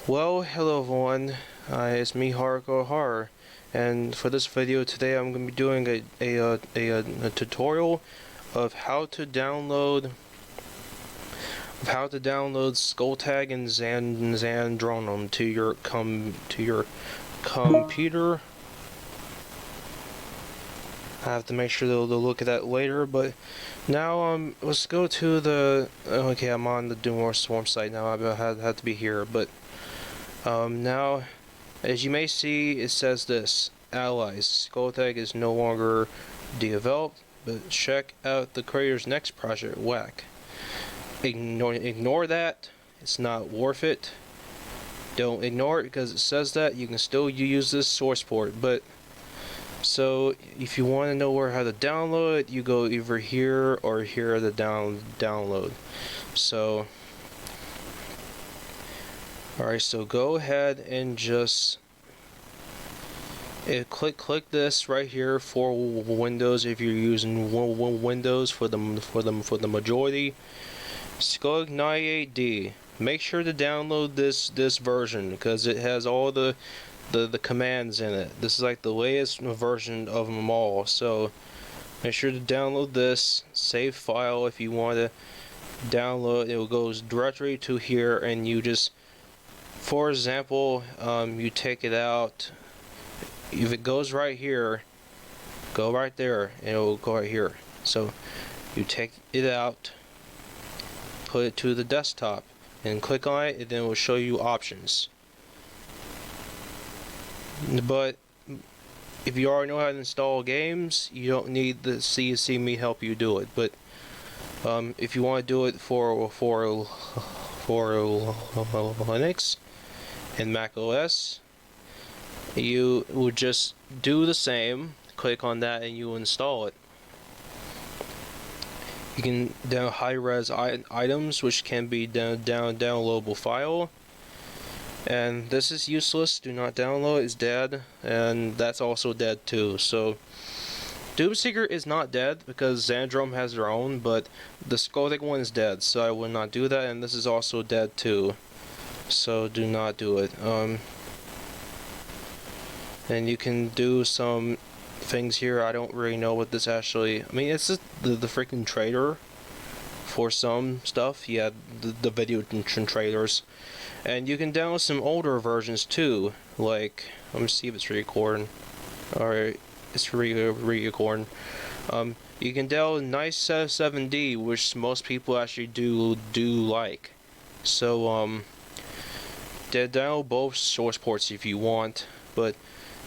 Well, hello everyone, it's me, Hardcore Horror, and for this video today I'm going to be doing a tutorial of how to download skulltag and zandronum to your computer. I have to make sure to look at that later, but now let's go to the okay. I'm on the doomworld swarm site now. I had to be here, but now, as you may see, it says this: Allies. Skulltag is no longer developed, but check out the creator's next project, Whack. Ignore that. It's not worth it. Don't ignore it because it says that. You can still use this source port, but so if you want to know how to download it, you go either here or here to download. So. Alright, so go ahead and just click this right here for Windows if you're using Windows for the majority. Skull98D. Make sure to download this version because it has all the commands in it. This is like the latest version of them all. So make sure to download this. Save file if you want to download. It will go directly to here, and you just, for example, you take it out. If it goes right here, go right there, and it will go right here. So you take it out, put it to the desktop, and click on it, and then it will show you options. But if you already know how to install games, you don't need to see me help you do it. But if you want to do it for Linux and Mac OS, you would just do the same. Click on that and you install it. You can download high-res items, which can be downloadable file. And this is useless. Do not download. It's dead, and that's also dead too. So Doomseeker is not dead because Zandronum has their own, but the skulltag one is dead, so I will not do that. And this is also dead too, so do not do it. And you can do some things here. I don't really know what this actually. I mean, it's just the freaking trailer for some stuff. Yeah, the video trailers, and you can download some older versions too. Like, let me see if it's recording. All right. It's recording. You can download nice 7D, which most people actually do like. So download both source ports if you want, but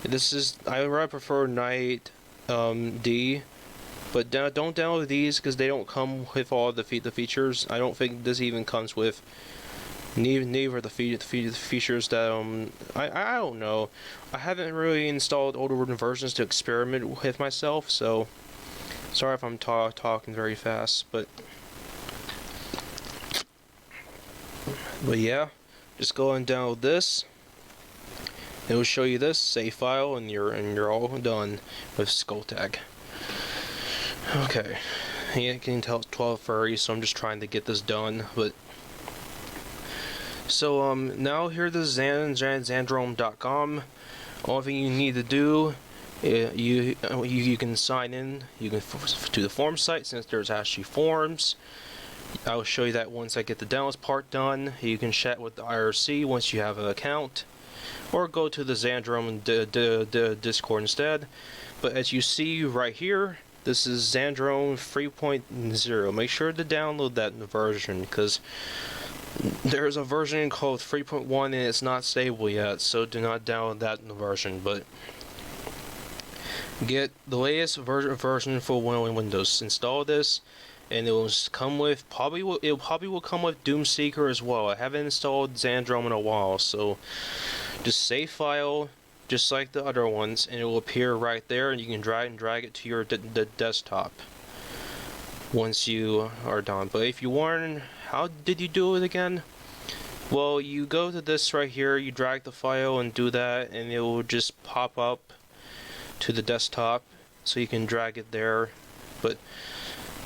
this is, I rather prefer Night D. But don't download these because they don't come with all the features. I don't think this even comes with neither the features that I don't know. I haven't really installed older versions to experiment with myself, so sorry if I'm talking very fast, but yeah, just go and download this. It will show you this, save file, and you're all done with skulltag. Okay, yeah, you can tell it's 12:30, so I'm just trying to get this done, but. So now here's the zandronum.com. Only thing you need to do, you can sign in. You can to the form site since there's actually forms. I will show you that once I get the downloads part done. You can chat with the IRC once you have an account, or go to the Zandronum Discord instead. But as you see right here, this is Zandronum 3.0. Make sure to download that version because there's a version called 3.1 and it's not stable yet, so do not download that version. But get the latest version for Windows. Install this, and it will come with it probably will come with Doomseeker as well. I haven't installed Zandronum in a while, so just save file just like the other ones, and it will appear right there, and you can drag it to your desktop once you are done. But if you want, how did you do it again? Well, you go to this right here, you drag the file and do that, and it will just pop up to the desktop, so you can drag it there. But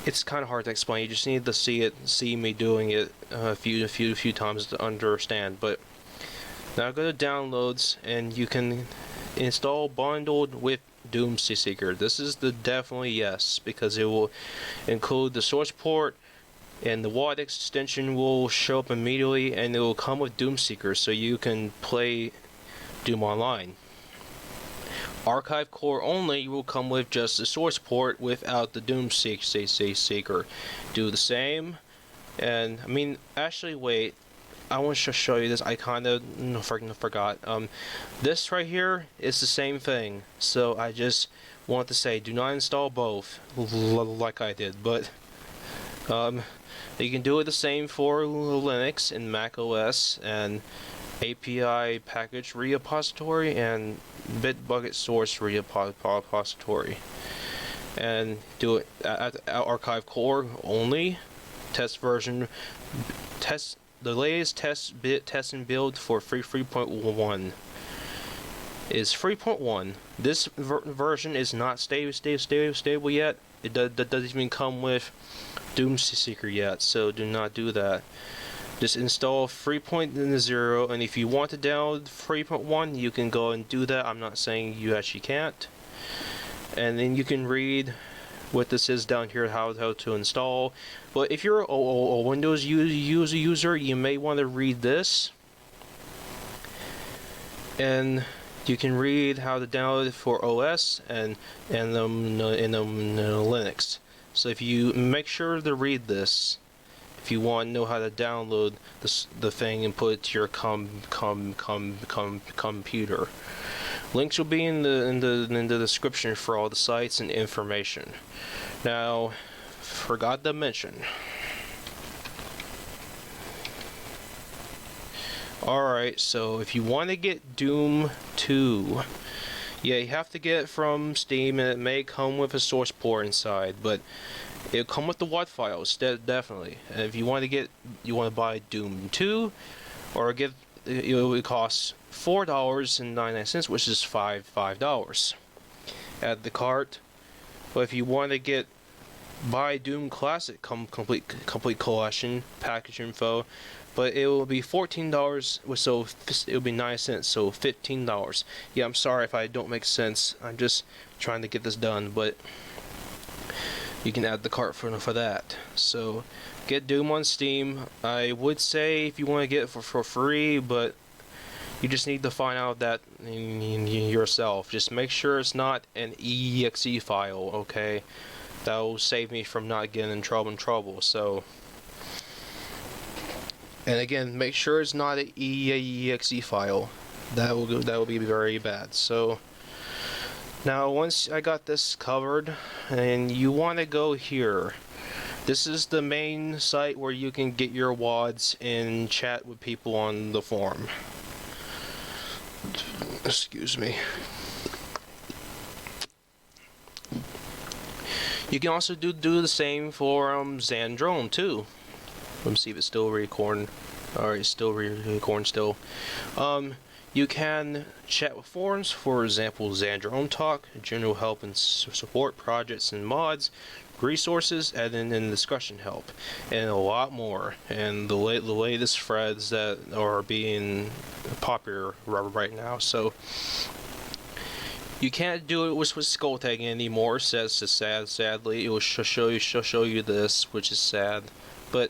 it's kind of hard to explain. You just need to see me doing it a few times to understand. But Now go to downloads, and you can install bundled with Doomseeker. This is the definitely yes, because it will include the source port, and the WAD extension will show up immediately, and it will come with Doomseeker, so you can play Doom Online. Archive core only will come with just the source port without the Doomseeker. Do the same, and I mean, actually, wait. I want to show you this. I kind of forgot. This right here is the same thing. So I just want to say, do not install both like I did. But you can do it the same for Linux and Mac OS and API package repository and Bitbucket source repository. And do it at archive core only. Test version. The latest test and build for 3.1 is 3.1. This version is not stable yet. It doesn't even come with Doomseeker yet, so do not do that. Just install 3.0, and if you want to download 3.1, you can go and do that. I'm not saying you actually can't. And then you can read what this is down here, how to install. But if you're a Windows user, you may want to read this, and you can read how to download it for OS and Linux. So if you make sure to read this, if you want to know how to download the thing and put it to your computer. Links will be in the description for all the sites and information. Now, forgot to mention. Alright, so if you want to get Doom 2, yeah, you have to get it from Steam, and it may come with a source port inside, but it'll come with the WAD files, definitely. And if you want to buy Doom 2, or it costs $4.99, which is $5. Add the cart. But if you want to buy Doom Classic complete collection package info, but it will be $14, so it will be 9 cents, so $15. Yeah, I'm sorry if I don't make sense. I'm just trying to get this done, but you can add the cart for that. So get Doom on Steam. I would say if you want to get it for free, but you just need to find out that yourself. Just make sure it's not an exe file, okay? That will save me from not getting in trouble. So, and again, make sure it's not an exe file. That will be very bad. So now, once I got this covered, and you want to go here. This is the main site where you can get your WADs and chat with people on the forum. Excuse me. You can also do the same for Zandronum too. Let me see if it's still recording. Alright, it's still recording still. You can chat with forums, for example, Zandronum Talk, general help and support projects and mods, resources, and then discussion help, and a lot more. And the latest threads that are being popular right now. So you can't do it with skulltag anymore. Sadly, it will show you this, which is sad. But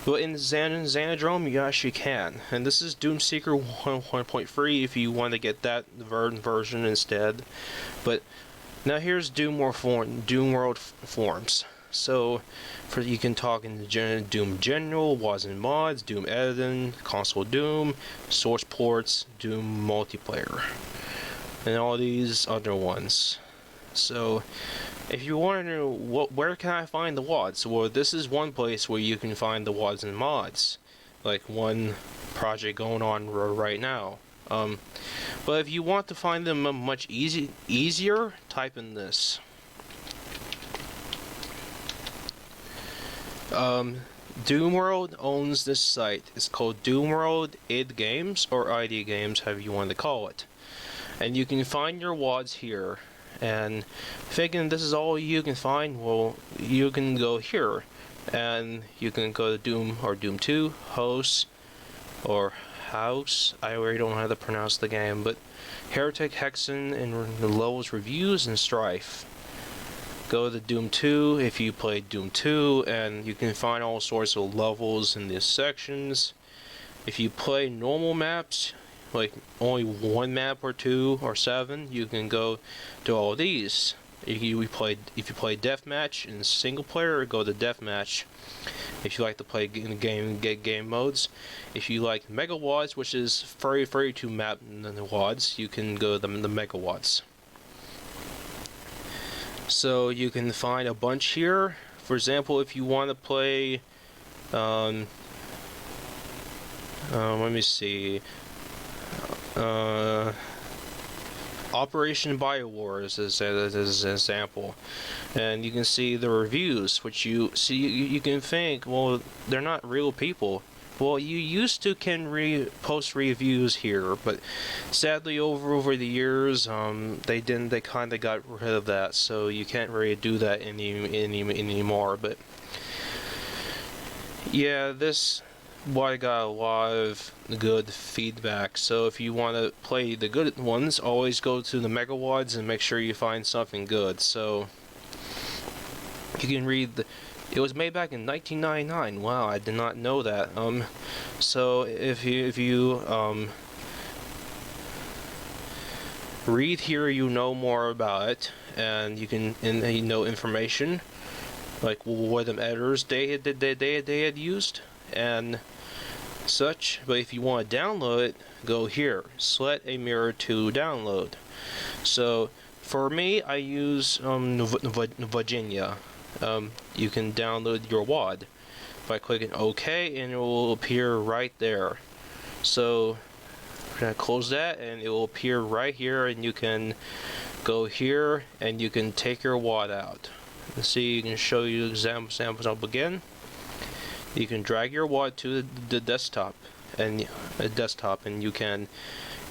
in Zandronum, you actually can. And this is Doomseeker 1.3 if you want to get that version instead. But now here's doomworld forums. So you can talk in Doom General, WADs and mods, Doom editing, console Doom, source ports, Doom multiplayer, and all these other ones. So if you want to know where can I find the WADs, well, this is one place where you can find the WADs and mods, like one project going on right now. But if you want to find them much easier, type in this. Doomworld owns this site. It's called Doomworld idgames, or idgames, however you want to call it. And you can find your WADs here. And thinking this is all you can find, well, you can go here. And you can go to Doom or Doom 2, hosts, or House. I really don't know how to pronounce the game, but Heretic, Hexen, and the levels reviews and Strife. Go to Doom 2 if you played Doom 2, and you can find all sorts of levels in these sections. If you play normal maps, like only one map or 2 or 7, you can go to all these. If you play deathmatch in single player, go to deathmatch. If you like to play game modes, if you like megawatts, which is very to map the wads, you can go to the megawatts. So you can find a bunch here. For example, if you want to play, let me see. Operation Biowars as an example, and you can see the reviews, which you see. You can think, well, they're not real people. Well, you used to can post reviews here, but sadly over the years, they kind of got rid of that, so you can't really do that anymore. But yeah, this. Well, I got a lot of good feedback, so if you want to play the good ones, always go to the megawads and make sure you find something good. So you can read it was made back in 1999. Wow, I did not know that. So if you read here, you know more about it, and you can you know information like what the editors they had used and such. But if you want to download it, go here, select a mirror to download. So for me, I use Virginia. You can download your WAD by clicking OK, and it will appear right there. So we're gonna close that, and it will appear right here, and you can go here and you can take your WAD out. Let's see, you can show you examples up again. You can drag your WAD to the desktop, and you can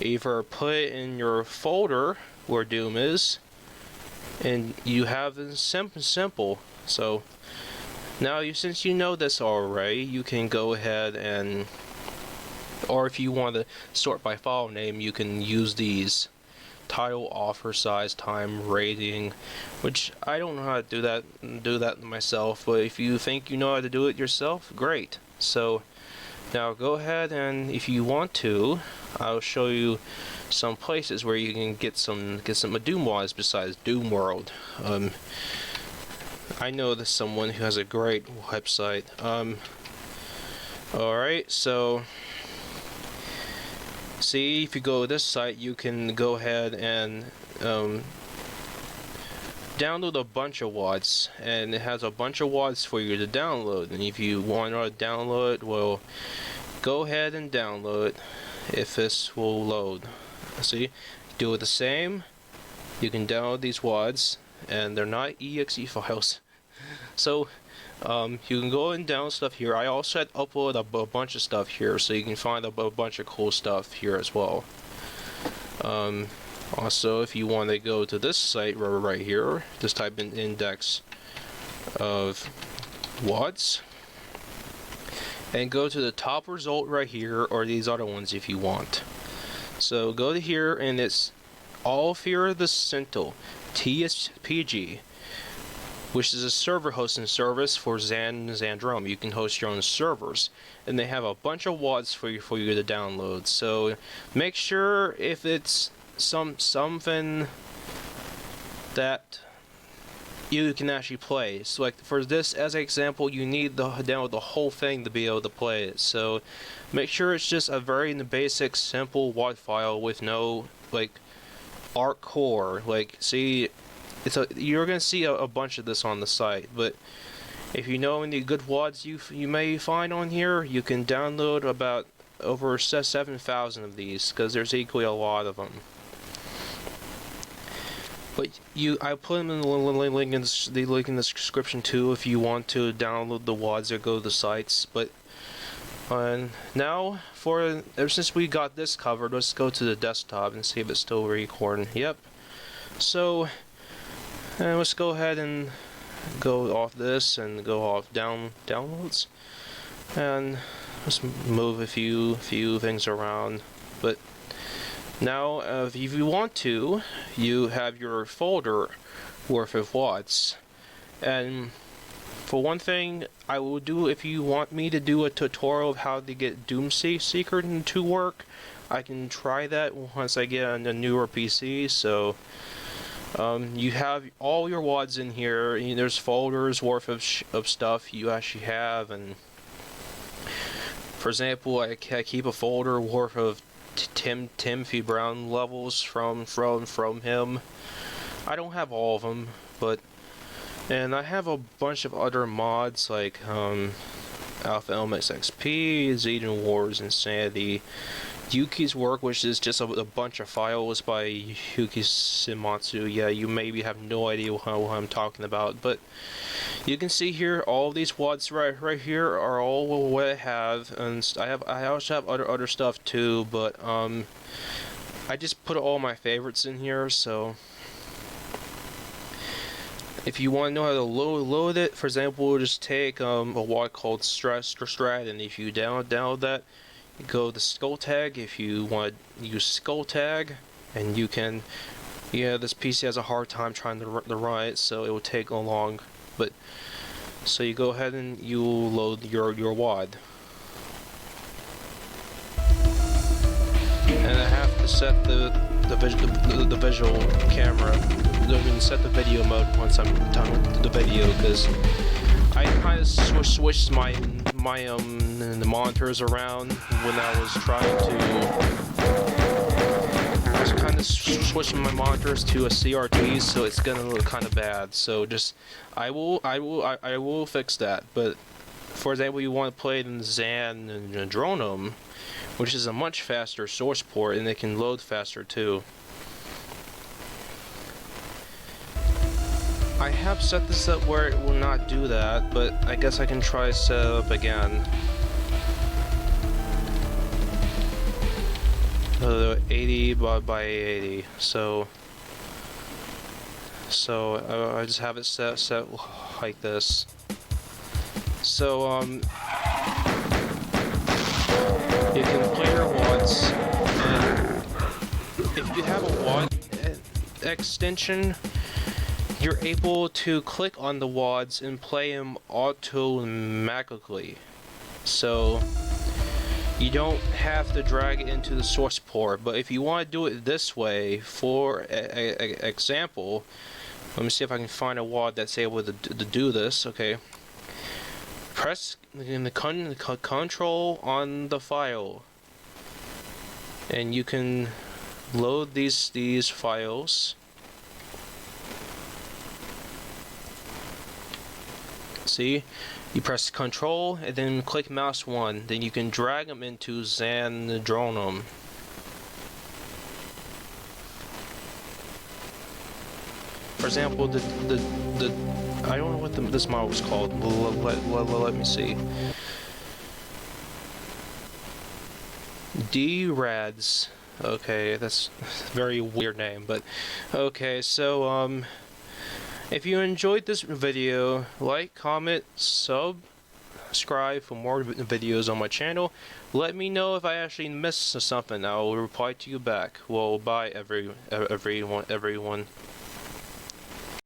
either put it in your folder where Doom is, and you have it simple. So now since you know this already, you can go ahead and, or if you want to sort by file name, you can use these: title, author, size, time, rating, which I don't know how to do that myself, but if you think you know how to do it yourself, great. So now go ahead, and if you want to, I'll show you some places where you can get some Doom mods besides doomworld. I know there's someone who has a great website. Alright, so see, if you go to this site, you can go ahead and download a bunch of WADs, and it has a bunch of WADs for you to download. And if you want to download it, well, go ahead and download it if this will load. See, do it the same. You can download these WADs, and they're not exe files. So you can go and download stuff here. I also had uploaded a bunch of stuff here, so you can find a bunch of cool stuff here as well. Also, if you want to go to this site right here, just type in index of WADs, and go to the top result right here, or these other ones if you want. So go to here, and it's all Fear the Sentinel TSPG, which is a server hosting service for zandronum. You can host your own servers, and they have a bunch of WADs for you to download. So make sure if it's something that you can actually play. So like for this as an example, you need to download the whole thing to be able to play it. So make sure it's just a very basic, simple WAD file with no like ARC core. Like, see, you're gonna see a bunch of this on the site, but if you know any good WADs you may find on here, you can download about over 7,000 of these, because there's equally a lot of them. But I put them in the link in the description too if you want to download the WADs or go to the sites. But now, ever since we got this covered, let's go to the desktop and see if it's still recording. Yep. So let's go ahead and go off this and go off downloads, and just move a few things around. But now, if you want to, you have your folder worth of WADs. And for one thing, I will do, if you want me to do a tutorial of how to get doomshack to work, I can try that once I get on a newer PC. So you have all your WADs in here. There's folders worth of stuff you actually have, and for example, I keep a folder worth of Timothy Brown levels from him. I don't have all of them, but and I have a bunch of other mods like Alpha Elements XP, Zdoom Wars Insanity, Yuki's Work, which is just a bunch of files by Yuki Shimatsu. Yeah, you maybe have no idea what I'm talking about, but you can see here all of these WADs right here are all what I have, and I also have other stuff too, but I just put all my favorites in here. So if you want to know how to load it, for example, just take a WAD called Strat, and if you download that, you go to skulltag. If you want to use skulltag, and you can, yeah, this PC has a hard time trying to run it, so it will take long. But so you go ahead and you load your WAD, and I have to set the visual camera. I mean, set the video mode once I'm done with the video, because I kind of switched my the monitors around when I was trying to. I was kind of switching my monitors to a CRT, so it's gonna look kind of bad. So just I will fix that. But for example, you want to play it in zandronum, which is a much faster source port, and it can load faster too. I have set this up where it will not do that, but I guess I can try set up again. 80 by 80. So I just have it set like this. So you can play your WADs, and if you have a WAD extension, you're able to click on the WADs and play them automatically. So you don't have to drag it into the source port. But if you want to do it this way, for example, let me see if I can find a WAD that's able to do this. Okay, press in the control on the file, and you can load these files. See, you press Control and then click mouse 1. Then you can drag them into zandronum. For example, I don't know what this model was called. Let me see. D-Rads. Okay, that's a very weird name, but okay. So if you enjoyed this video, like, comment, subscribe for more videos on my channel. Let me know if I actually missed something. I will reply to you back. Well, bye everyone.